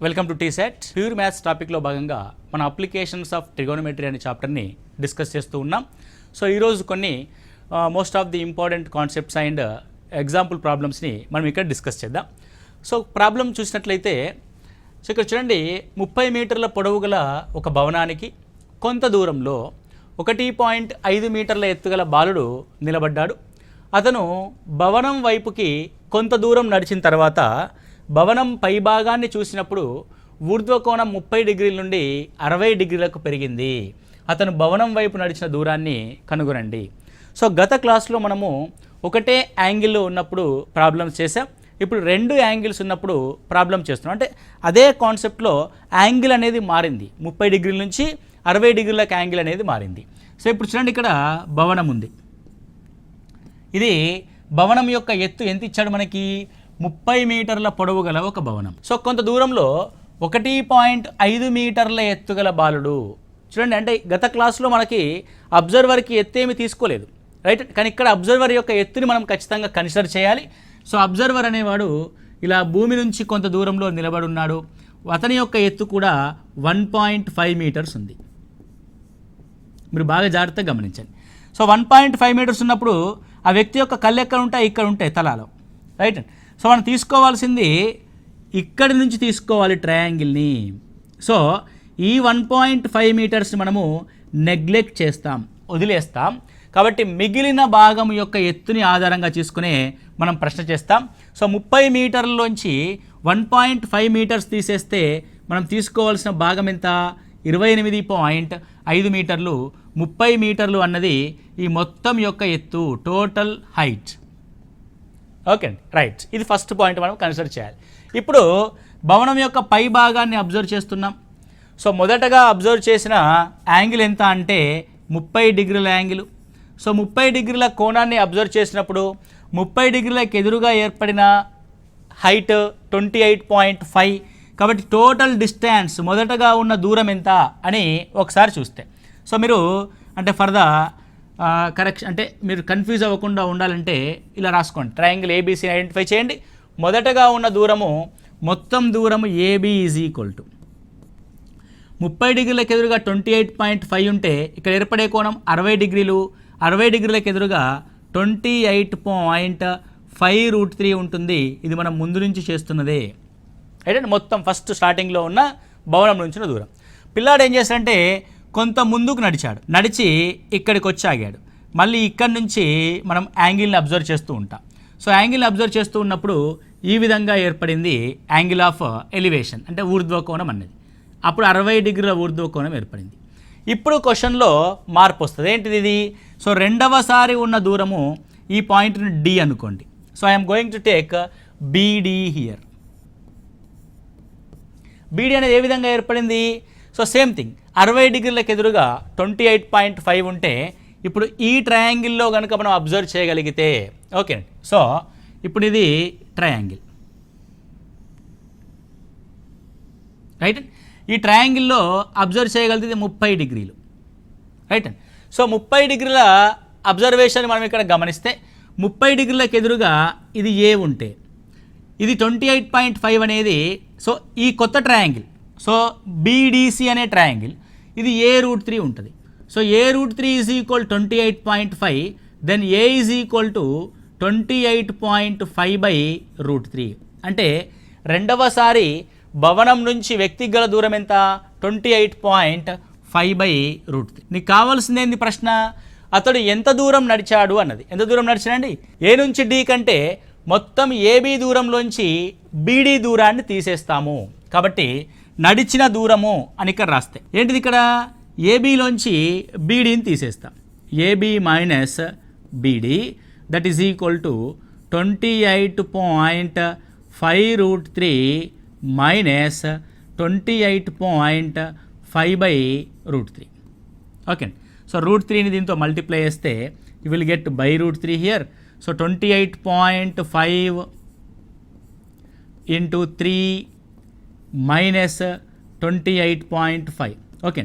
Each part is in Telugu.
Welcome to TSET. Pure maths టాపిక్లో భాగంగా మన అప్లికేషన్స్ ఆఫ్ ట్రిగోనోమెట్రీ అనే చాప్టర్ని డిస్కస్ చేస్తూ ఉన్నాం. సో ఈరోజు కొన్ని most of the important concepts and example ప్రాబ్లమ్స్ని మనం ఇక్కడ డిస్కస్ చేద్దాం. సో ప్రాబ్లం చూసినట్లయితే సో ఇక్కడ చూడండి, 30 మీటర్ల పొడవు గల ఒక భవనానికి కొంత దూరంలో 1.5 మీటర్ల ఎత్తుగల బాలుడు నిలబడ్డాడు. అతను భవనం వైపుకి కొంత దూరం నడిచిన తర్వాత భవనం పైభాగాన్ని చూసినప్పుడు ఊర్ధ్వకోణం 30 డిగ్రీల నుండి 60 డిగ్రీలకు పెరిగింది. అతను భవనం వైపు నడిచిన దూరాన్ని కనుగొనండి. సో గత క్లాస్లో మనము ఒకటే యాంగిల్లో ఉన్నప్పుడు ప్రాబ్లమ్స్ చేసాం. ఇప్పుడు 2 యాంగిల్స్ ఉన్నప్పుడు ప్రాబ్లం చేస్తున్నాం. అంటే అదే కాన్సెప్ట్లో యాంగిల్ అనేది మారింది. 30 డిగ్రీల నుంచి 60 డిగ్రీలకు యాంగిల్ అనేది మారింది. సో ఇప్పుడు చూడండి, ఇక్కడ భవనం ఉంది. ఇది భవనం యొక్క ఎత్తు ఎంత ఇచ్చాడు మనకి? 30 మీటర్ల పొడవు గల ఒక భవనం. సో కొంత దూరంలో 1.5 మీటర్ల ఎత్తుగల బాలుడు. చూడండి, అంటే గత క్లాస్లో మనకి అబ్జర్వర్కి ఎత్తు ఏమి తీసుకోలేదు, రైట్? కానీ ఇక్కడ అబ్జర్వర్ యొక్క ఎత్తుని మనం ఖచ్చితంగా కన్సిడర్ చేయాలి. సో అబ్జర్వర్ అనేవాడు ఇలా భూమి నుంచి కొంత దూరంలో నిలబడి ఉన్నాడు. అతని యొక్క ఎత్తు కూడా 1.5 మీటర్స్ ఉంది. మీరు బాగా జాగ్రత్తగా గమనించండి. సో 1.5 మీటర్స్ ఉన్నప్పుడు ఆ వ్యక్తి యొక్క కళ్ళు ఎక్కడ ఉంటాయి? ఇక్కడ ఉంటాయి, తలాలో, రైట్? సో మనం తీసుకోవాల్సింది ఇక్కడి నుంచి తీసుకోవాలి ట్రయాంగిల్ని. సో ఈ 1.5 మీటర్స్ని మనము నెగ్లెక్ట్ చేస్తాం, వదిలేస్తాం. కాబట్టి మిగిలిన భాగం యొక్క ఎత్తుని ఆధారంగా తీసుకునే మనం ప్రశ్న చేస్తాం. సో 30 మీటర్లలోంచి 1.5 మీటర్స్ తీసేస్తే మనం తీసుకోవాల్సిన భాగం ఎంత? 28.5 మీటర్లు. 30 మీటర్లు అన్నది ఈ మొత్తం యొక్క ఎత్తు, టోటల్ హైట్. ఓకే అండి, రైట్. ఇది ఫస్ట్ పాయింట్ మనం కన్సిడర్ చేయాలి. ఇప్పుడు భవనం యొక్క పై భాగాన్ని అబ్జర్వ్ చేస్తున్నాం. సో మొదటగా అబ్జర్వ్ చేసిన యాంగిల్ ఎంత అంటే 30 డిగ్రీల యాంగిల్. సో 30 డిగ్రీల కోణాన్ని అబ్జర్వ్ చేసినప్పుడు 30 డిగ్రీలకు ఎదురుగా ఏర్పడిన హైట్ 28.5. కాబట్టి టోటల్ డిస్టెన్స్, మొదటగా ఉన్న దూరం ఎంత అని ఒకసారి చూస్తే, సో మీరు అంటే ఫర్ ద కరెక్షన్, అంటే మీరు కన్ఫ్యూజ్ అవ్వకుండా ఉండాలంటే ఇలా రాసుకోండి. ట్రయాంగిల్ ఏబీసీని ఐడెంటిఫై చేయండి. మొదటగా ఉన్న దూరము, మొత్తం దూరము ఏబీ ఈజ్ ఈక్వల్ టు 30 డిగ్రీలకు ఎదురుగా 28.5 ఉంటే ఇక్కడ ఏర్పడే కోణం 60 డిగ్రీలు. 60 డిగ్రీలకు ఎదురుగా 28.5√3 ఉంటుంది. ఇది మనం ముందు నుంచి చేస్తున్నదే, అయితే మొత్తం ఫస్ట్ స్టార్టింగ్లో ఉన్న భవనం నుంచి దూరం. పిల్లాడు ఏం చేశాడంటే కొంత ముందుకు నడిచాడు, నడిచి ఇక్కడికి వచ్చి ఆగాడు. మళ్ళీ ఇక్కడి నుంచి మనం యాంగిల్ని అబ్జర్వ్ చేస్తూ ఉంటాం. సో యాంగిల్ని అబ్జర్వ్ చేస్తూ ఉన్నప్పుడు ఈ విధంగా ఏర్పడింది యాంగిల్ ఆఫ్ ఎలివేషన్, అంటే ఊర్ధ్వకోణం అన్నది. అప్పుడు 60 డిగ్రీల ఊర్ధ్వకోణం ఏర్పడింది. ఇప్పుడు క్వశ్చన్లో మార్పు వస్తుంది. ఏంటిది ఇది? సో రెండవసారి ఉన్న దూరము ఈ పాయింట్ని డి అనుకోండి. So I'm going to take BD here. BD అనేది ఏ విధంగా ఏర్పడింది? సో సేమ్ థింగ్, 60 డిగ్రీలకు ఎదురుగా 28.5 ఉంటే ఇప్పుడు ఈ ట్రయాంగిల్లో కనుక మనం అబ్జర్వ్ చేయగలిగితే, ఓకే అండి. సో ఇప్పుడు ఇది ట్రయాంగిల్, రైట్? ఈ ట్రయాంగిల్లో అబ్జర్వ్ చేయగలిగితే 30 డిగ్రీలు, రైట్ అండి. సో 30 డిగ్రీల అబ్జర్వేషన్ మనం ఇక్కడ గమనిస్తే 30 డిగ్రీలకు ఎదురుగా ఇది ఏ ఉంటే ఇది 28.5 అనేది, సో ఈ కొత్త ట్రయాంగిల్, సో బీడీసీ అనే ట్రయాంగిల్, ఇది A√3 ఉంటుంది. So A√3 is equal 28.5, then A is equal to 28.5/√3. అంటే రెండవసారి భవనం నుంచి వ్యక్తికి గల దూరం ఎంత? 28.5/√3. నీకు కావాల్సింది ఏంది ప్రశ్న? అతడు ఎంత దూరం నడిచాడు అన్నది. ఎంత దూరం నడిచాడండి? ఏ నుంచి డి కంటే మొత్తం ఏబీ దూరంలోంచి బీడీ దూరాన్ని తీసేస్తాము. కాబట్టి నడిచిన దూరము అని ఇక్కడ రాస్తే ఏంటిది? ఇక్కడ ఏబీలోంచి బీడీని తీసేస్తాం. AB minus BD that is equal to 28.5√3 minus 28.5/√3. Okay. So √3ని దీంతో మల్టిప్లై చేస్తే you will get /√3 here. So 28.5 into 3 minus 28.5. Okay.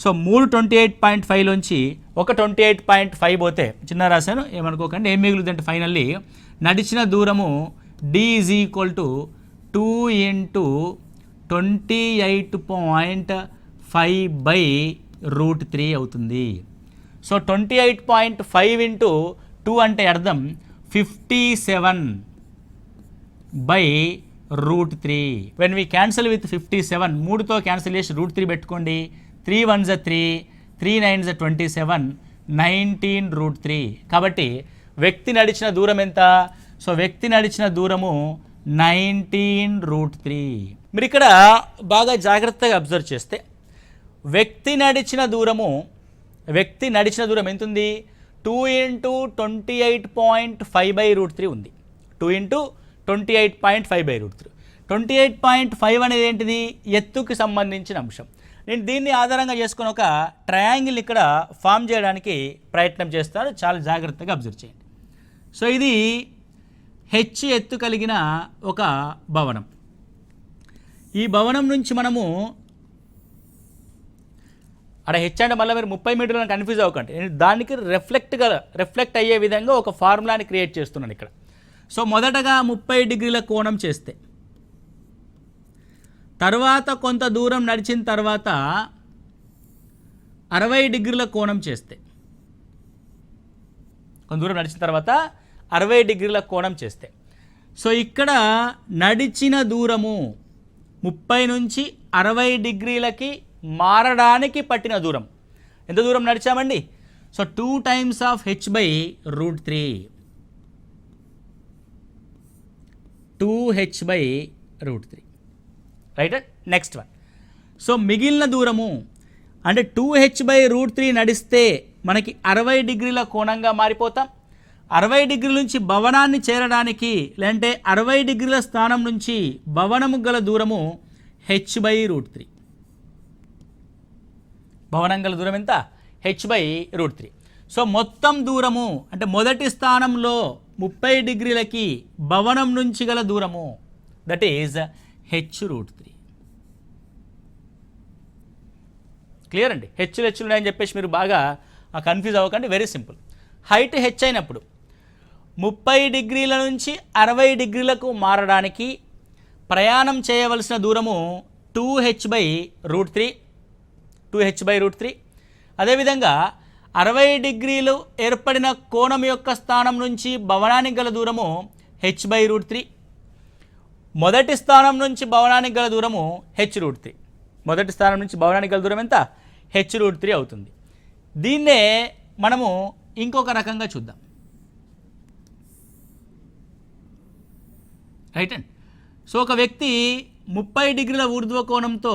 So 3 28.5లోంచి ఒక 28.5 పోతే, చిన్న రాశాను ఏమనుకోకండి, ఏం మిగులుతుందంటే ఫైనల్లీ నడిచిన దూరము D ఈజ్ ఈక్వల్ టు 2 × 28.5/√3 అవుతుంది. సో 28.5 ఇంటూ 2 అంటే అర్థం 57/√3. వెన్ వీ క్యాన్సిల్ విత్ 57, 3తో క్యాన్సిల్ చేసి √3 పెట్టుకోండి. 3 1s 3, 3 9s 27, 19√3. కాబట్టి వ్యక్తి నడిచిన దూరం ఎంత? సో వ్యక్తి నడిచిన దూరము 19√3. మీరు ఇక్కడ బాగా జాగ్రత్తగా అబ్జర్వ్ చేస్తే వ్యక్తి నడిచిన దూరం ఎంత ఉంది? 2 × 28.5/√3 ఉంది. 2 × 28.5/√3. 28.5 అనేది ఏంటిది? ఎత్తుకి సంబంధించిన అంశం. నేను దీన్ని ఆధారంగా చేసుకుని ఒక ట్రయాంగిల్ ఇక్కడ ఫామ్ చేయడానికి ప్రయత్నం చేస్తాను. చాలా జాగ్రత్తగా అబ్జర్వ్ చేయండి. సో ఇది హెచ్ ఎత్తు కలిగిన ఒక భవనం. ఈ భవనం నుంచి మనము అక్కడ హెచ్ అంటే మళ్ళీ మీరు 30 మీటర్లను కన్ఫ్యూజ్ అవ్వకండి. నేను దానికి రిఫ్లెక్ట్ అయ్యే విధంగా ఒక ఫార్ములాని క్రియేట్ చేస్తున్నాను ఇక్కడ. సో మొదటగా 30 డిగ్రీల కోణం చేస్తే, తర్వాత కొంత దూరం నడిచిన తర్వాత 60 డిగ్రీల కోణం చేస్తే, కొంత దూరం నడిచిన తర్వాత 60 డిగ్రీల కోణం చేస్తే, సో ఇక్కడ నడిచిన దూరము 30 నుంచి 60 డిగ్రీలకి మారడానికి పట్టిన దూరం. ఎంత దూరం నడిచామండి? So 2 times of h/√3. 2h/√3. Right. Next one. So మిగిలిన దూరము అంటే 2h/√3 నడిస్తే మనకి 60 డిగ్రీల కోణంగా మారిపోతాం. 60 డిగ్రీల నుంచి భవనాన్ని చేరడానికి, లేదంటే 60 డిగ్రీల స్థానం నుంచి భవనము గల దూరము h/√3. భవనం గల దూరం ఎంత? h/√3. సో మొత్తం దూరము అంటే మొదటి స్థానంలో 30 డిగ్రీలకి భవనం నుంచి గల దూరము, దట్ ఈజ్ h√3. క్లియర్ అండి? హెచ్లు ఉన్నాయని చెప్పేసి మీరు బాగా కన్ఫ్యూజ్ అవ్వకండి. Very simple. హైట్ హెచ్ అయినప్పుడు 30 డిగ్రీల నుంచి 60 డిగ్రీలకు మారడానికి ప్రయాణం చేయవలసిన దూరము 2h/√3. 2h/√3. అదేవిధంగా 60 డిగ్రీలు ఏర్పడిన కోణం యొక్క స్థానం నుంచి భవనానికి గల దూరము h/√3. మొదటి స్థానం నుంచి భవనానికి గల దూరము h√3. మొదటి స్థానం నుంచి భవనానికి గల దూరం ఎంత? h√3 అవుతుంది. దీన్నే మనము ఇంకొక రకంగా చూద్దాం. Right and. సో ఒక వ్యక్తి 30 డిగ్రీల ఊర్ధ్వ కోణంతో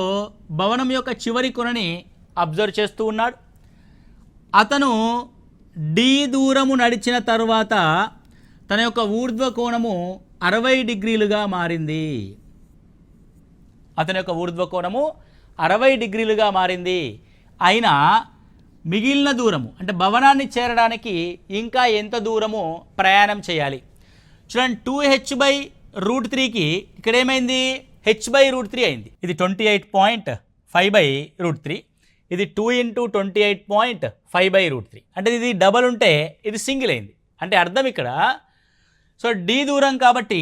భవనం యొక్క చివరి కొనని అబ్జర్వ్ చేస్తూ ఉన్నాడు. అతను డి దూరము నడిచిన తర్వాత తన యొక్క ఊర్ధ్వ కోణము 60 డిగ్రీలుగా మారింది. అతని యొక్క ఊర్ధ్వ కోణము 60 డిగ్రీలుగా మారింది. అయినా మిగిలిన దూరము అంటే భవనాన్ని చేరడానికి ఇంకా ఎంత దూరము ప్రయాణం చేయాలి? చూడండి, 2h/√3కి ఇక్కడ ఏమైంది? h/√3 అయింది. ఇది 28.5/√3. ఇది 2 × 28.5/√3. అంటే ఇది డబల్ ఉంటే ఇది సింగిల్ అయింది. అంటే అర్థం ఇక్కడ, సో డి దూరం కాబట్టి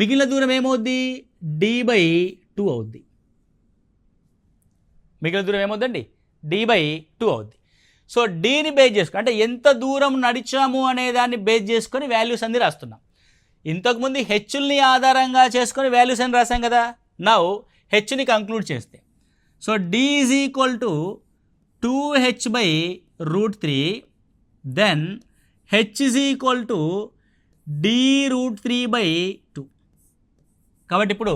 మిగిలిన దూరం ఏమవుద్ది? d/2 అవుద్ది. మిగిలిన దూరం ఏమవుద్దండి? d/2 అవుద్ది. సో డీని బేస్ చేసుకుని, అంటే ఎంత దూరం నడిచాము అనే దాన్ని బేస్ చేసుకొని వాల్యూస్ అన్ని రాస్తున్నాం. ఇంతకుముందు హెచ్ని ఆధారంగా చేసుకొని వాల్యూస్ అని రాసాం కదా. నౌ హెచ్ని కంక్లూడ్ చేస్తే, so d = 2h/√3, then h = d√3/2. కాబట్టి ఇప్పుడు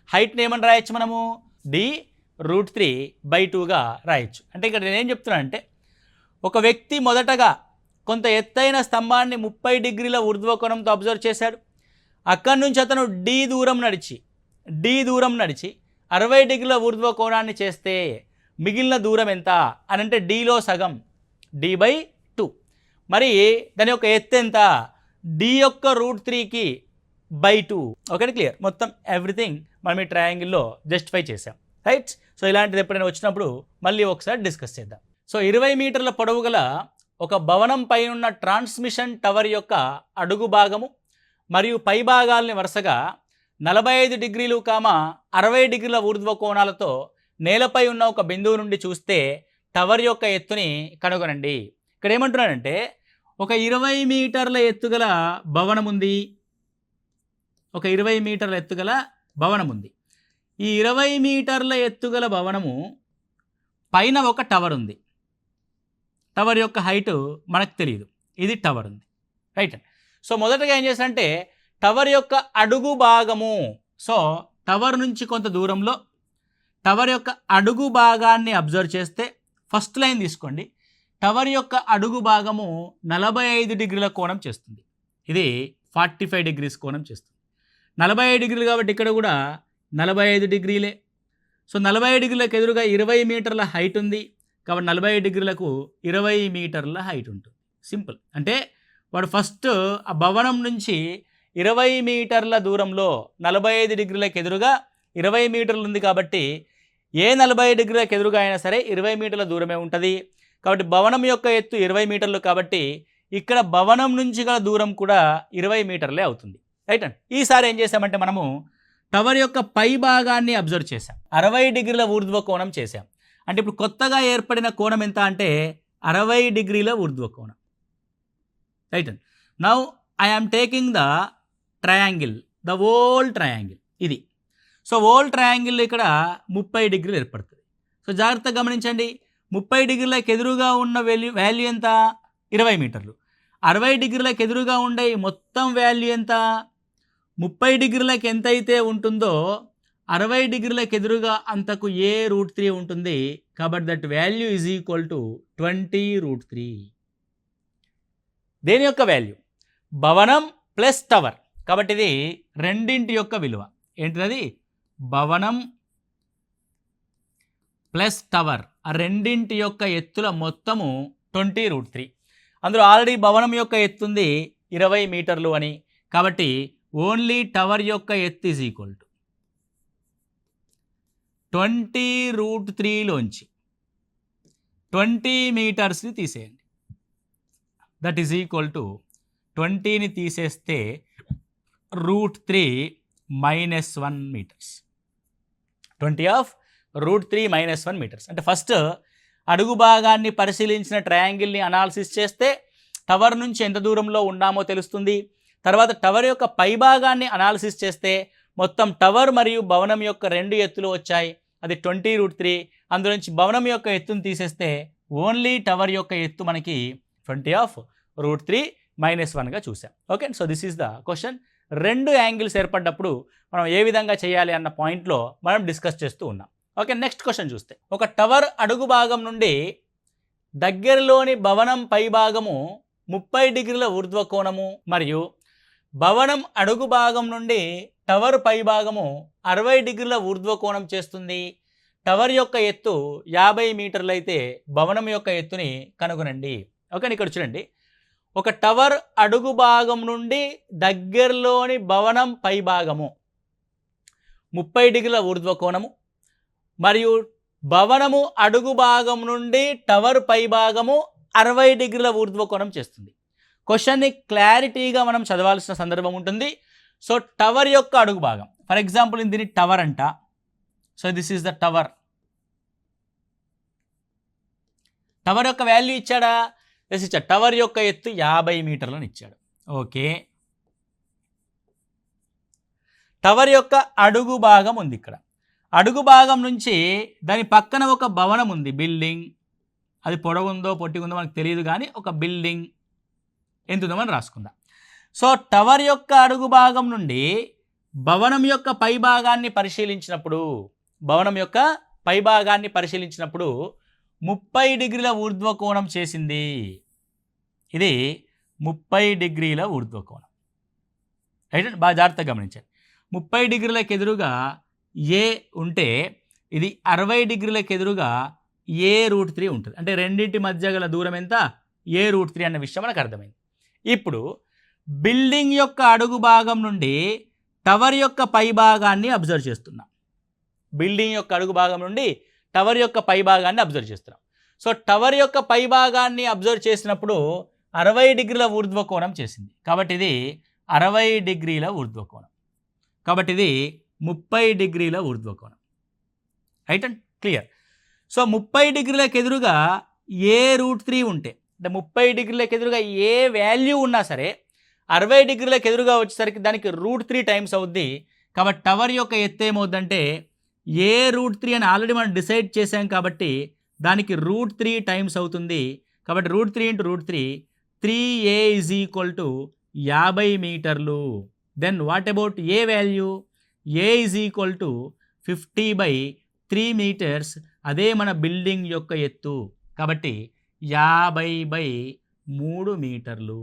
హైట్ని ఏమని రాయొచ్చు మనము? d√3/2గా రాయొచ్చు. అంటే ఇక్కడ నేనేం చెప్తున్నానంటే, ఒక వ్యక్తి మొదటగా కొంత ఎత్తైన స్తంభాన్ని 30 డిగ్రీల ఊర్ధ్వకోణంతో అబ్జర్వ్ చేశాడు. అక్కడి నుంచి అతను డి దూరం నడిచి 60 డిగ్రీల ఊర్ధ్వకోణాన్ని చేస్తే మిగిలిన దూరం ఎంత అని అంటే డీలో సగం, d/2. మరి దాని యొక్క ఎత్తు ఎంత? d యొక్క √3కి /2. Okay, clear? మొత్తం ఎవ్రీథింగ్ మనం ఈ ట్రయాంగిల్లో జస్టిఫై చేసాం. రైట్. సో ఇలాంటిది ఎప్పుడైనా వచ్చినప్పుడు మళ్ళీ ఒకసారి డిస్కస్ చేద్దాం. సో 20 మీటర్ల పొడవు గల ఒక భవనం పైనున్న ట్రాన్స్మిషన్ టవర్ యొక్క అడుగు భాగము మరియు పై భాగాల్ని వరుసగా 45 డిగ్రీలు 60 డిగ్రీల ఊర్ధ్వ కోణాలతో నేలపై ఉన్న ఒక బిందువు నుండి చూస్తే టవర్ యొక్క ఎత్తుని కనుగొనండి. ఇక్కడ ఏమంటున్నాడంటే ఒక 20 మీటర్ల ఎత్తుగల భవనం ఉంది. ఒక 20 మీటర్ల ఎత్తుగల భవనం ఉంది. ఈ 20 మీటర్ల ఎత్తుగల భవనము పైన ఒక టవర్ ఉంది. టవర్ యొక్క హైట్ మనకు తెలియదు. ఇది టవర్ ఉంది, రైట్. సో మొదటగా ఏం చేస్తారంటే టవర్ యొక్క అడుగు భాగము, సో టవర్ నుంచి కొంత దూరంలో టవర్ యొక్క అడుగు భాగాన్ని అబ్జర్వ్ చేస్తే ఫస్ట్ లైన్ తీసుకోండి. టవర్ యొక్క అడుగు భాగము 45 డిగ్రీల కోణం చేస్తుంది. ఇది 45 డిగ్రీస్ కోణం చేస్తుంది. 45 డిగ్రీలు కాబట్టి ఇక్కడ కూడా 45 డిగ్రీలే. సో 45 డిగ్రీలకు ఎదురుగా 20 మీటర్ల హైట్ ఉంది కాబట్టి 45 డిగ్రీలకు 20 మీటర్ల హైట్ ఉంటుంది. సింపుల్. అంటే వాడు ఫస్ట్ ఆ భవనం నుంచి 20 మీటర్ల దూరంలో 45 డిగ్రీలకు ఎదురుగా 20 మీటర్లు ఉంది కాబట్టి ఏ 40 డిగ్రీలకు ఎదురుగా అయినా సరే 20 మీటర్ల దూరమే ఉంటుంది. కాబట్టి భవనం యొక్క ఎత్తు 20 మీటర్లు కాబట్టి ఇక్కడ భవనం నుంచి గల దూరం కూడా 20 మీటర్లే అవుతుంది, రైట్ అండి. ఈసారి ఏం చేసామంటే మనము టవర్ యొక్క పై భాగాన్ని అబ్జర్వ్ చేసాం. 60 డిగ్రీల ఊర్ధ్వ కోణం చేసాం. అంటే ఇప్పుడు కొత్తగా ఏర్పడిన కోణం ఎంత అంటే 60 డిగ్రీల ఊర్ధ్వ కోణం, రైట్ అండి. Now I am taking the triangle, the whole triangle ఇది. సో హోల్ ట్రయాంగిల్ ఇక్కడ 30 డిగ్రీలు ఏర్పడుతుంది. సో జాగ్రత్తగా గమనించండి, 30 డిగ్రీలకు ఎదురుగా ఉన్న వాల్యూ ఎంత? 20 మీటర్లు. 60 డిగ్రీలకు ఎదురుగా ఉండే మొత్తం వాల్యూ ఎంత? 30 డిగ్రీలకు ఎంతైతే ఉంటుందో 60 డిగ్రీలకు ఎదురుగా అంతకు a√3 ఉంటుంది. కాబట్టి that value is equal to 20√3. దేని యొక్క వాల్యూ? భవనం ప్లస్ టవర్. కాబట్టి ఇది రెండింటి యొక్క విలువ. ఏంటిది? భవనం ప్లస్ టవర్, ఆ రెండింటి యొక్క ఎత్తుల మొత్తము 20√3. అందులో ఆల్రెడీ భవనం యొక్క ఎత్తుంది 20 మీటర్లు అని, కాబట్టి ఓన్లీ టవర్ యొక్క ఎత్తు ఈజ్ ఈక్వల్ టు 20√3లోంచి 20 మీటర్స్ని తీసేయండి. దట్ ఈజ్ ఈక్వల్ టు 20ని తీసేస్తే √3 - 1 మీటర్స్. 20 of √3 - 1 metres. అంటే ఫస్ట్ అడుగు భాగాన్ని పరిశీలించిన ట్రయాంగిల్ని అనాలిసిస్ చేస్తే టవర్ నుంచి ఎంత దూరంలో ఉన్నామో తెలుస్తుంది. తర్వాత టవర్ యొక్క పై భాగాన్ని అనాలిసిస్ చేస్తే మొత్తం టవర్ మరియు భవనం యొక్క రెండు ఎత్తులు వచ్చాయి. అది 20√3. అందులోంచి భవనం యొక్క ఎత్తును తీసేస్తే ఓన్లీ టవర్ యొక్క ఎత్తు మనకి 20 ఆఫ్ √3 - 1గా చూసాం. Okay, so this is the question. రెండు యాంగిల్స్ ఏర్పడ్డప్పుడు మనం ఏ విధంగా చేయాలి అన్న పాయింట్లో మనం డిస్కస్ చేస్తూ ఉన్నాం. ఓకే, నెక్స్ట్ క్వశ్చన్ చూస్తే ఒక టవర్ అడుగు భాగం నుండి దగ్గరలోని భవనం పై భాగము 30 డిగ్రీల ఊర్ధ్వ కోణము మరియు భవనం అడుగు భాగం నుండి టవర్ పై భాగము 60 డిగ్రీల ఊర్ధ్వ కోణం చేస్తుంది. టవర్ యొక్క ఎత్తు 50 మీటర్లు అయితే భవనం యొక్క ఎత్తుని కనుగొనండి. ఓకే, ఇక్కడ చూడండి, ఒక టవర్ అడుగు భాగం నుండి దగ్గరలోని భవనం పై భాగము 30 డిగ్రీల ఊర్ధ్వ కోణము మరియు భవనము అడుగు భాగం నుండి టవర్ పై భాగము 60 డిగ్రీల ఊర్ధ్వ కోణం చేస్తుంది. క్వశ్చన్ని క్లారిటీగా మనం చదవాల్సిన సందర్భం ఉంటుంది. సో టవర్ యొక్క అడుగు భాగం, ఫర్ ఎగ్జాంపుల్ దీన్ని టవర్ అంట. So this is the tower. Tower యొక్క వాల్యూ ఇచ్చాడా? ఎస్ ఇచ్చాడు. టవర్ యొక్క ఎత్తు 50 మీటర్లను ఇచ్చాడు. ఓకే, టవర్ యొక్క అడుగు భాగం ఉంది. ఇక్కడ అడుగు భాగం నుంచి దాని పక్కన ఒక భవనం ఉంది, బిల్డింగ్. అది పొడవుందో పొట్టిగుందో మనకు తెలియదు, కానీ ఒక బిల్డింగ్ ఎంతుందో మనం రాసుకుందాం. సో టవర్ యొక్క అడుగు భాగం నుండి భవనం యొక్క పై భాగాన్ని పరిశీలించినప్పుడు 30 డిగ్రీల ఊర్ధ్వ కోణం చేసింది. ఇది 30 డిగ్రీల ఊర్ధ్వ కోణం, రైట్. బాగా జాగ్రత్తగా గమనించండి. 30 డిగ్రీలకు ఎదురుగా ఏ ఉంటే ఇది 60 డిగ్రీలకు ఎదురుగా a√3 ఉంటుంది. అంటే రెండింటి మధ్య గల దూరం ఎంత? a√3 అన్న విషయం మనకు అర్థమైంది. ఇప్పుడు బిల్డింగ్ యొక్క అడుగు భాగం నుండి టవర్ యొక్క పై భాగాన్ని అబ్జర్వ్ చేస్తున్నాం. బిల్డింగ్ యొక్క అడుగు భాగం నుండి టవర్ యొక్క పై భాగాన్ని అబ్జర్వ్ చేస్తున్నాం. సో టవర్ యొక్క పై భాగాన్ని అబ్జర్వ్ చేసినప్పుడు 60 డిగ్రీల ఊర్ధ్వ కోణం చేసింది. కాబట్టి ఇది 60 డిగ్రీల ఊర్ధ్వ కోణం. కాబట్టి ఇది 30 డిగ్రీల ఊర్ధ్వకోణం. Right and clear. సో 30 డిగ్రీలకు ఎదురుగా ఏ √3 ఉంటే, అంటే 30 డిగ్రీలకు ఎదురుగా ఏ వాల్యూ ఉన్నా సరే 60 డిగ్రీలకు ఎదురుగా వచ్చేసరికి దానికి √3 టైమ్స్ అవుద్ది. కాబట్టి టవర్ యొక్క ఎత్తు ఏమవుద్దంటే ఏ √3 అని ఆల్రెడీ మనం డిసైడ్ చేసాం కాబట్టి దానికి √3 టైమ్స్ అవుతుంది. కాబట్టి √3 × √3 3a ఈజ్ ఈక్వల్ టు 50 మీటర్లు. Then what about A value? A is equal to 50/3 metres. అదే మన బిల్డింగ్ యొక్క ఎత్తు. కాబట్టి 50/3 మీటర్లు.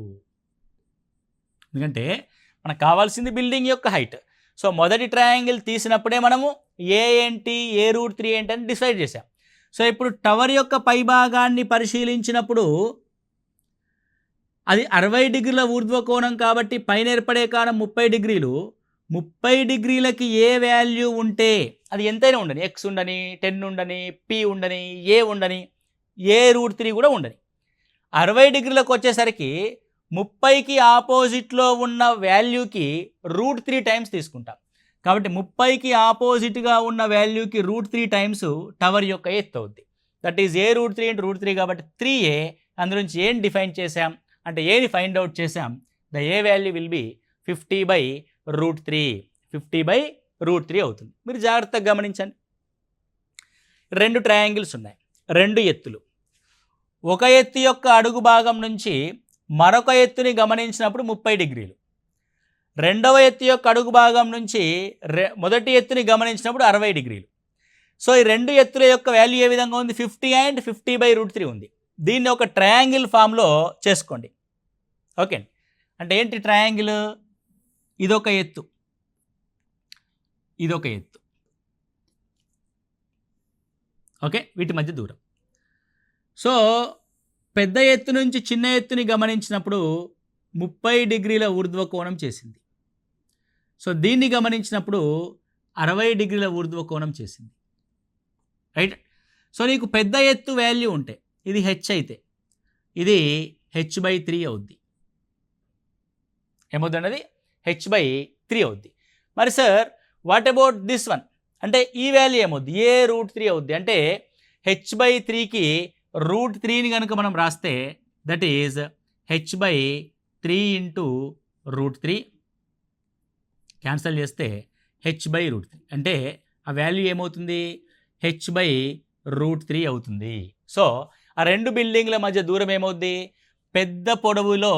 ఎందుకంటే మనకు కావాల్సింది బిల్డింగ్ యొక్క హైట్. సో మొదటి ట్రయాంగిల్ తీసినప్పుడే మనము ఏ ఏంటి, ఏ √3 ఏంటి అని డిసైడ్ చేసాం. సో ఇప్పుడు టవర్ యొక్క పైభాగాన్ని పరిశీలించినప్పుడు అది 60 డిగ్రీల ఊర్ధ్వకోణం కాబట్టి పైన ఏర్పడే కోణం 30 డిగ్రీలు. 30 డిగ్రీలకి ఏ వాల్యూ ఉంటే అది ఎంతైనా ఉండని, ఎక్స్ ఉండని, 10 ఉండని, పి ఉండని, ఏ ఉండని, ఏ √3 కూడా ఉండని. 60 డిగ్రీలకు వచ్చేసరికి 30కి ఆపోజిట్లో ఉన్న వాల్యూకి √3 టైమ్స్ తీసుకుంటాం. కాబట్టి 30కి ఆపోజిట్గా ఉన్న వాల్యూకి √3 టైమ్స్ టవర్ యొక్క ఎత్తు అవుద్ది. దట్ ఈజ్ ఏ √3 × √3 కాబట్టి 3a. అందులోంచి ఏం డిఫైన్ చేసాం అంటే ఏని ఫైండ్ అవుట్ చేసాం. The A value will be 50/√3. 50/√3 అవుతుంది. మీరు జాగ్రత్తగా గమనించండి. 2 ట్రయాంగిల్స్ ఉన్నాయి, 2 ఎత్తులు. ఒక ఎత్తు యొక్క అడుగు భాగం నుంచి మరొక ఎత్తుని గమనించినప్పుడు 30 డిగ్రీలు. రెండవ ఎత్తు యొక్క అడుగు భాగం నుంచి మొదటి ఎత్తుని గమనించినప్పుడు 60 డిగ్రీలు. సో ఈ 2 ఎత్తుల యొక్క వాల్యూ ఏ విధంగా ఉంది? 50 అండ్ 50/√3 ఉంది. దీన్ని ఒక ట్రయాంగిల్ ఫామ్లో చేసుకోండి. ఓకే, అంటే ఏంటి ట్రయాంగిల్? ఇదొక ఎత్తు, ఇదొక ఎత్తు. ఓకే, వీటి మధ్య దూరం. సో పెద్ద ఎత్తు నుంచి చిన్న ఎత్తుని గమనించినప్పుడు 30 డిగ్రీల ఊర్ధ్వకోణం చేసింది. సో దీన్ని గమనించినప్పుడు 60 డిగ్రీల ఊర్ధ్వకోణం చేసింది. రైట్. సో నీకు పెద్ద ఎత్తు వాల్యూ ఉంటే ఇది హెచ్ అయితే ఇది h/3 అవుద్ది. ఏమవుతుంది? అది h/3 అవుద్ది. మరి sir what about this one? అంటే ఈ వాల్యూ ఏమవుద్ది? ఏ √3 అవుద్ది. అంటే h/3కి √3ని కనుక మనం రాస్తే దట్ ఈజ్ h/3 × √3. క్యాన్సల్ చేస్తే h/√3 అంటే ఆ వాల్యూ ఏమవుతుంది? h/√3 అవుతుంది. సో ఆ 2 బిల్డింగ్ల మధ్య దూరం ఏమవుద్ది? పెద్ద పొడవులో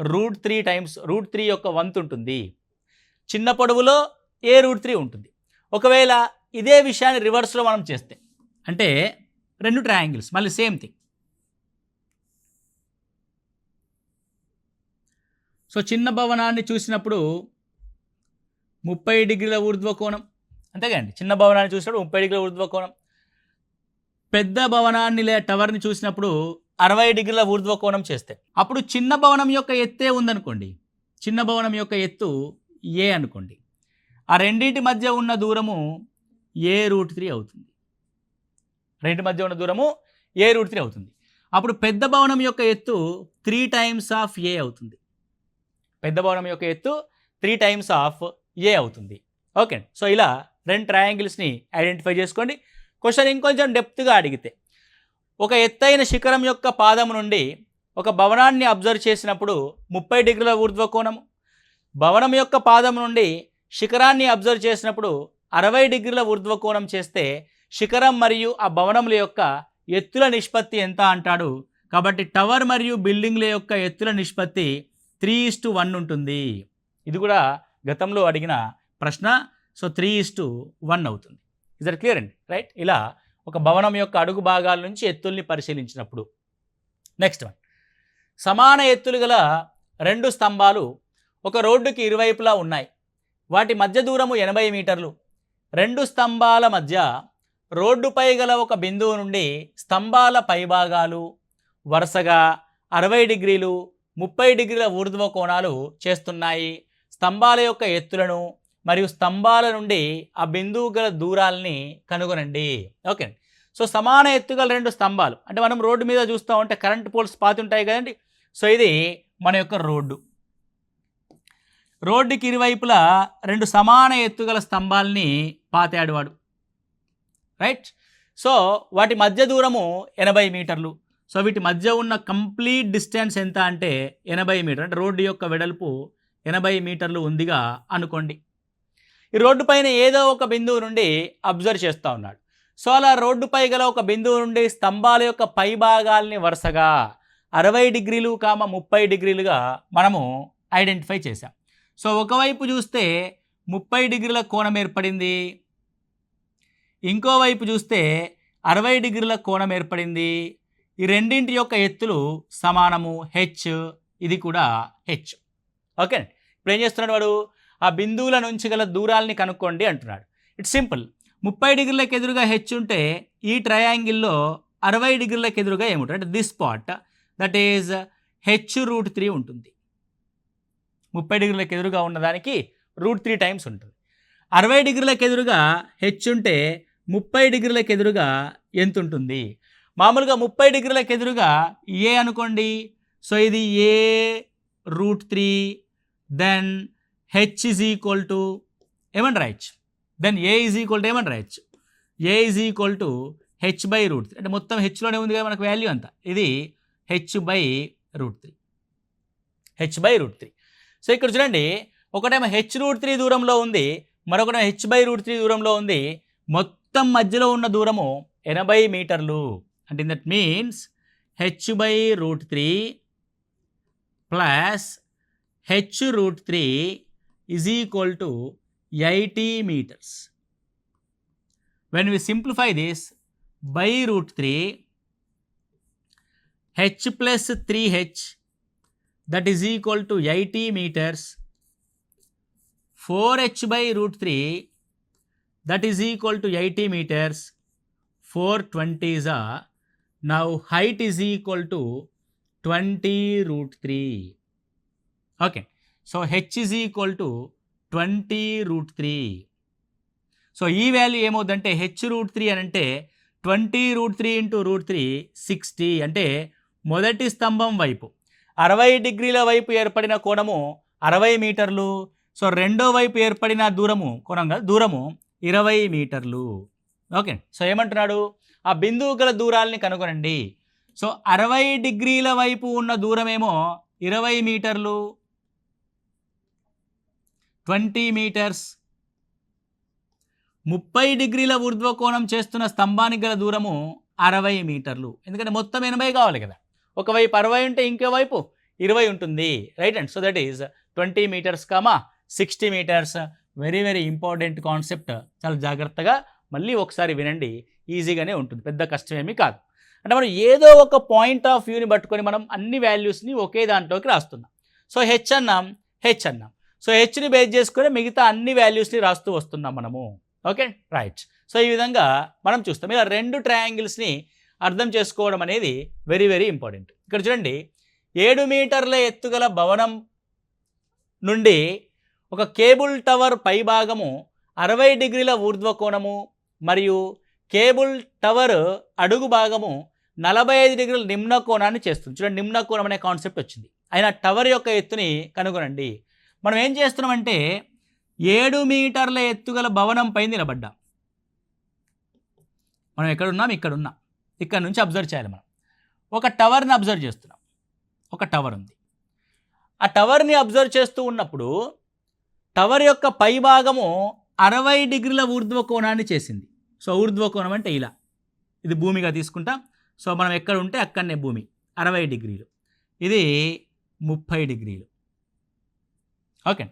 √3 టైమ్స్ √3 యొక్క వంతు ఉంటుంది, చిన్న పొడవులో ఏ √3 ఉంటుంది. ఒకవేళ ఇదే విషయాన్ని రివర్స్లో మనం చేస్తే అంటే 2 ట్రయాంగిల్స్ మళ్ళీ సేమ్ థింగ్. సో చిన్న భవనాన్ని చూసినప్పుడు 30 డిగ్రీల ఊర్ధ్వకోణం, అంతేగాండి. చిన్న భవనాన్ని చూసినప్పుడు 30 డిగ్రీల ఊర్ధ్వకోణం. పెద్ద భవనాన్ని టవర్ని చూసినప్పుడు 60 డిగ్రీల ఊర్ధ్వకోణం చేస్తే అప్పుడు చిన్న భవనం యొక్క ఎత్తే ఉందనుకోండి, చిన్న భవనం యొక్క ఎత్తు ఏ అనుకోండి. ఆ రెండింటి మధ్య ఉన్న దూరము ఏ √3 అవుతుంది. రెండింటి మధ్య ఉన్న దూరము ఏ √3 అవుతుంది. అప్పుడు పెద్ద భవనం యొక్క ఎత్తు 3 టైమ్స్ ఆఫ్ ఏ అవుతుంది. పెద్ద భవనం యొక్క ఎత్తు 3 టైమ్స్ ఆఫ్ ఏ అవుతుంది. ఓకే, సో ఇలా 2 ట్రయాంగిల్స్ని ఐడెంటిఫై చేసుకోండి. క్వశ్చన్ ఇంకొంచెం డెప్త్గా అడిగితే ఒక ఎత్తైన శిఖరం యొక్క పాదం నుండి ఒక భవనాన్ని అబ్జర్వ్ చేసినప్పుడు 30 డిగ్రీల ఊర్ధ్వకోణము, భవనం యొక్క పాదం నుండి శిఖరాన్ని అబ్జర్వ్ చేసినప్పుడు 60 డిగ్రీల ఊర్ధ్వకోణం చేస్తే శిఖరం మరియు ఆ భవనముల యొక్క ఎత్తుల నిష్పత్తి ఎంత అంటాడు. కాబట్టి టవర్ మరియు బిల్డింగ్ల యొక్క ఎత్తుల నిష్పత్తి 3:1 ఉంటుంది. ఇది కూడా గతంలో అడిగిన ప్రశ్న. సో 3:1 అవుతుంది. ఇస్ దట్ క్లియర్ అండి? రైట్. ఇలా ఒక భవనం యొక్క అడుగు భాగాల నుంచి ఎత్తుల్ని పరిశీలించినప్పుడు. నెక్స్ట్ వన్, సమాన ఎత్తులు గల 2 స్తంభాలు ఒక రోడ్డుకి ఇరువైపులా ఉన్నాయి. వాటి మధ్య దూరము 80 మీటర్లు. 2 స్తంభాల మధ్య రోడ్డుపై గల ఒక బిందువు నుండి స్తంభాల పైభాగాలు వరుసగా 60 డిగ్రీలు 30 డిగ్రీల ఊర్ధ్వ కోణాలు చేస్తున్నాయి. స్తంభాల యొక్క ఎత్తులను మరియు స్తంభాల నుండి ఆ బిందువు గల దూరాలని కనుగొనండి. ఓకే, సో సమాన ఎత్తుగల 2 స్తంభాలు అంటే మనం రోడ్డు మీద చూస్తూ ఉంటే కరెంట్ పోల్స్ పాతి ఉంటాయి కదండి. సో ఇది మన యొక్క రోడ్డు. రోడ్డుకి ఇరువైపులా 2 సమాన ఎత్తుగల స్తంభాలని పాతాడు వాడు, రైట్. సో వాటి మధ్య దూరము 80 మీటర్లు. సో వీటి మధ్య ఉన్న కంప్లీట్ డిస్టెన్స్ ఎంత అంటే 80 మీటర్లు. అంటే రోడ్డు యొక్క వెడల్పు 80 మీటర్లు ఉందిగా అనుకోండి. ఈ రోడ్డు పైన ఏదో ఒక బిందువు నుండి అబ్జర్వ్ చేస్తూ ఉన్నాడు. సో అలా రోడ్డుపై గల ఒక బిందువు నుండి స్తంభాల యొక్క పై భాగాల్ని వరుసగా 60 డిగ్రీలు 30 డిగ్రీలుగా మనము ఐడెంటిఫై చేసాం. సో ఒకవైపు చూస్తే 30 డిగ్రీల కోణం ఏర్పడింది, ఇంకోవైపు చూస్తే 60 డిగ్రీల కోణం ఏర్పడింది. ఈ రెండింటి యొక్క ఎత్తులు సమానము, హెచ్, ఇది కూడా హెచ్. ఓకే, ఇప్పుడు ఏం చేస్తున్నాడు వాడు, ఆ బిందువుల నుంచి గల దూరాల్ని కనుక్కోండి అంటున్నాడు. It's simple. 30 డిగ్రీలకు ఎదురుగా హెచ్ ఉంటే ఈ ట్రయాంగిల్లో 60 డిగ్రీలకు ఎదురుగా ఏముంటుంది అంటే this spot, that is h√3 ఉంటుంది. 30 డిగ్రీలకు ఎదురుగా ఉన్నదానికి √3 టైమ్స్ ఉంటుంది. 60 డిగ్రీలకు ఎదురుగా హెచ్ ఉంటే 30 డిగ్రీలకు ఎదురుగా ఎంత ఉంటుంది? మామూలుగా 30 డిగ్రీలకు ఎదురుగా ఏ అనుకోండి. సో ఇది a√3, then H is equal to ఏమని రాయచ్చు, then A is equal to ఏమని రాయచ్చు, ఏ ఈజ్ ఈక్వల్ టు h/√3. అంటే మొత్తం హెచ్లోనే ఉంది కదా మనకు వాల్యూ అంతా, ఇది h/√3, h/√3. సో ఇక్కడ చూడండి, ఒకటేమో h√3 దూరంలో ఉంది, మరొకటేమో h/√3 దూరంలో ఉంది. మొత్తం మధ్యలో ఉన్న దూరము 80 మీటర్లు. అంటే that means h/√3 plus h√3 is equal to 80 meters. When we simplify this by √3, h plus 3h, that is equal to 80 meters. 4h/√3, that is equal to 80 meters. 420s are, now height is equal to 20√3. Okay, so h is equal to 20√3. So ఈ వాల్యూ ఏమవుతుందంటే h√3 అని అంటే 20√3 ఇంటూ √3 60. అంటే మొదటి స్తంభం వైపు 60 డిగ్రీల వైపు ఏర్పడిన కోణము 60 మీటర్లు. సో రెండో వైపు ఏర్పడిన దూరము, కోణం కాదు దూరము 20 మీటర్లు. ఓకే, సో ఏమంటున్నాడు, ఆ బిందువు గల దూరాలని కనుగొనండి. సో 60 డిగ్రీల వైపు ఉన్న దూరమేమో 20 మీటర్లు, 20 మీటర్స్. 30 డిగ్రీల ఊర్ధ్వకోణం చేస్తున్న స్తంభానికి గల దూరము 60 మీటర్లు. ఎందుకంటే మొత్తం 80 కావాలి కదా, ఒకవైపు 60 ఉంటే ఇంకో వైపు 20 ఉంటుంది, right. And so that is 20 metres 60 metres. Very very important concept. చాలా జాగ్రత్తగా మళ్ళీ ఒకసారి వినండి, ఈజీగానే ఉంటుంది, పెద్ద కష్టమేమీ కాదు. అంటే మనం ఏదో ఒక పాయింట్ ఆఫ్ వ్యూని పట్టుకొని మనం అన్ని వాల్యూస్ని ఒకే దాంట్లోకి రాస్తున్నాం. సో హెచ్ అన్నాం, సో హెచ్ని బేస్ చేసుకొని మిగతా అన్ని వాల్యూస్ని రాస్తూ వస్తున్నాం మనము. Okay, right. సో ఈ విధంగా మనం చూస్తాం. ఇలా 2 ట్రయాంగిల్స్ని అర్థం చేసుకోవడం అనేది వెరీ వెరీ ఇంపార్టెంట్. ఇక్కడ చూడండి, 7 మీటర్ల ఎత్తుగల భవనం నుండి ఒక కేబుల్ టవర్ పై భాగము 60 డిగ్రీల ఊర్ధ్వకోణము మరియు కేబుల్ టవర్ అడుగు భాగము 45 డిగ్రీల నిమ్న కోణాన్ని చేస్తుంది. చూడండి, నిమ్న కోణం అనే కాన్సెప్ట్ వచ్చింది. అయినా టవర్ యొక్క ఎత్తుని కనుగొనండి. మనం ఏం చేస్తున్నామంటే 7 మీటర్ల ఎత్తుగల భవనం పై నిలబడ్డాం. మనం ఎక్కడున్నాం, ఇక్కడున్నాం. ఇక్కడ నుంచి అబ్జర్వ్ చేయాలి. మనం ఒక టవర్ని అబ్జర్వ్ చేస్తున్నాం. ఒక టవర్ ఉంది. ఆ టవర్ని అబ్జర్వ్ చేస్తూ ఉన్నప్పుడు టవర్ యొక్క పై భాగము 60 డిగ్రీల ఊర్ధ్వకోణాన్ని చేసింది. సో ఊర్ధ్వకోణం అంటే ఇలా, ఇది భూమిగా తీసుకుంటాం. సో మనం ఎక్కడ ఉంటే అక్కడనే భూమి 60 డిగ్రీలు, ఇది 30 డిగ్రీలు. ఓకే,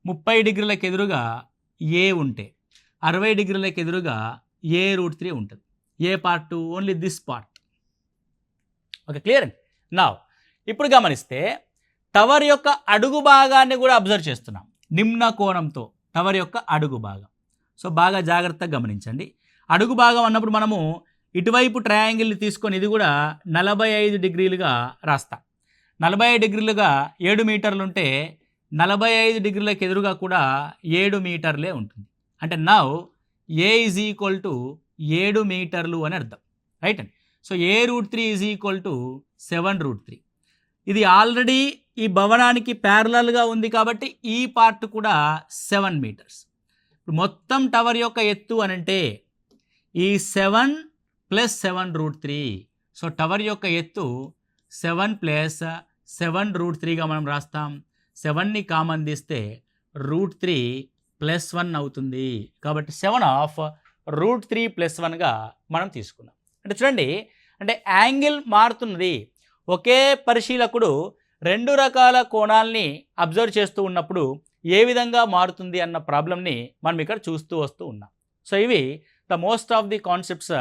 30 డిగ్రీలకు ఎదురుగా ఏ ఉంటే 60 డిగ్రీలకు ఎదురుగా a√3 ఉంటుంది. A part, only this part. Okay, clear అండి. నా ఇప్పుడు గమనిస్తే టవర్ యొక్క అడుగు భాగాన్ని కూడా అబ్జర్వ్ చేస్తున్నాం నిమ్న కోణంతో. టవర్ యొక్క అడుగు భాగం, సో బాగా జాగ్రత్తగా గమనించండి. అడుగు భాగం అన్నప్పుడు మనము ఇటువైపు ట్రయాంగిల్ని తీసుకొని ఇది కూడా 45 డిగ్రీలుగా రాస్తాం. 45 డిగ్రీలుగా 7 మీటర్లు ఉంటే 45 డిగ్రీలకు ఎదురుగా కూడా 7 మీటర్లే ఉంటుంది. అంటే now A is equal to 7 మీటర్లు అని అర్థం, రైట్ అండి. So a√3 is equal to 7√3. ఇది ఆల్రెడీ ఈ భవనానికి ప్యారలల్గా ఉంది కాబట్టి ఈ పార్ట్ కూడా 7 మీటర్స్. ఇప్పుడు మొత్తం టవర్ యొక్క ఎత్తు అనంటే ఈ 7 + 7√3. సో టవర్ యొక్క ఎత్తు 7 + 7√3గా మనం రాస్తాం. 7ని కామన్ తీస్తే √3 + 1 అవుతుంది. కాబట్టి 7/√3 + 1గా మనం తీసుకున్నాం. అంటే చూడండి, అంటే యాంగిల్ మారుతున్నది. ఒకే పరిశీలకుడు 2 రకాల కోణాలని అబ్జర్వ్ చేస్తూ ఉన్నప్పుడు ఏ విధంగా మారుతుంది అన్న ప్రాబ్లమ్ని మనం ఇక్కడ చూస్తూ వస్తూ ఉన్నాం. సో ఇవి the most of the concepts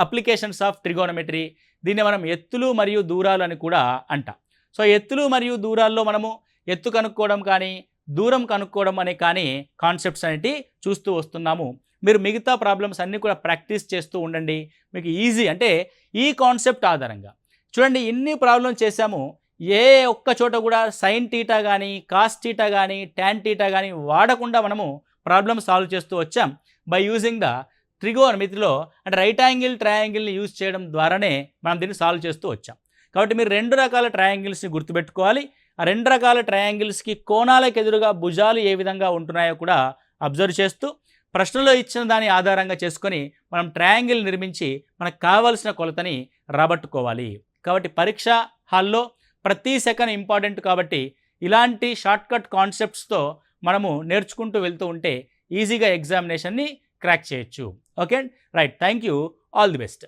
applications of trigonometry. దీన్ని మనం ఎత్తులు మరియు దూరాలు అని కూడా అంటాం. సో ఎత్తులు మరియు దూరాల్లో మనము ఎత్తు కనుక్కోవడం కానీ దూరం కనుక్కోవడం అనే కానీ కాన్సెప్ట్స్ అనేవి చూస్తూ వస్తున్నాము. మీరు మిగతా ప్రాబ్లమ్స్ అన్నీ కూడా ప్రాక్టీస్ చేస్తూ ఉండండి. మీకు ఈజీ అంటే ఈ కాన్సెప్ట్ ఆధారంగా చూడండి, ఇన్ని ప్రాబ్లమ్స్ చేశాము. ఏ ఒక్క చోట కూడా సైన్ టీటా కానీ కాస్ టీటా కానీ ట్యాన్ టీటా కానీ వాడకుండా మనము ప్రాబ్లమ్ సాల్వ్ చేస్తూ వచ్చాం బై యూజింగ్ ద ట్రిగోనమెట్రీలో. అంటే రైట్ యాంగిల్ ట్రయాంగిల్ని యూజ్ చేయడం ద్వారానే మనం దీన్ని సాల్వ్ చేస్తూ వచ్చాం. కాబట్టి మీరు 2 రకాల ట్రయాంగిల్స్ని గుర్తుపెట్టుకోవాలి. ఆ 2 రకాల ట్రయాంగిల్స్కి కోణాలకు ఎదురుగా భుజాలు ఏ విధంగా ఉంటున్నాయో కూడా అబ్జర్వ్ చేస్తూ ప్రశ్నలో ఇచ్చిన దాని ఆధారంగా చేసుకొని మనం ట్రయాంగిల్ నిర్మించి మనకు కావాల్సిన కొలతని రాబట్టుకోవాలి. కాబట్టి పరీక్ష హాల్లో ప్రతి సెకండ్ ఇంపార్టెంట్. కాబట్టి ఇలాంటి షార్ట్కట్ కాన్సెప్ట్స్తో మనము నేర్చుకుంటూ వెళ్తూ ఉంటే ఈజీగా ఎగ్జామినేషన్ని క్రాక్ చేయొచ్చు. Okay right, thank you, all the best.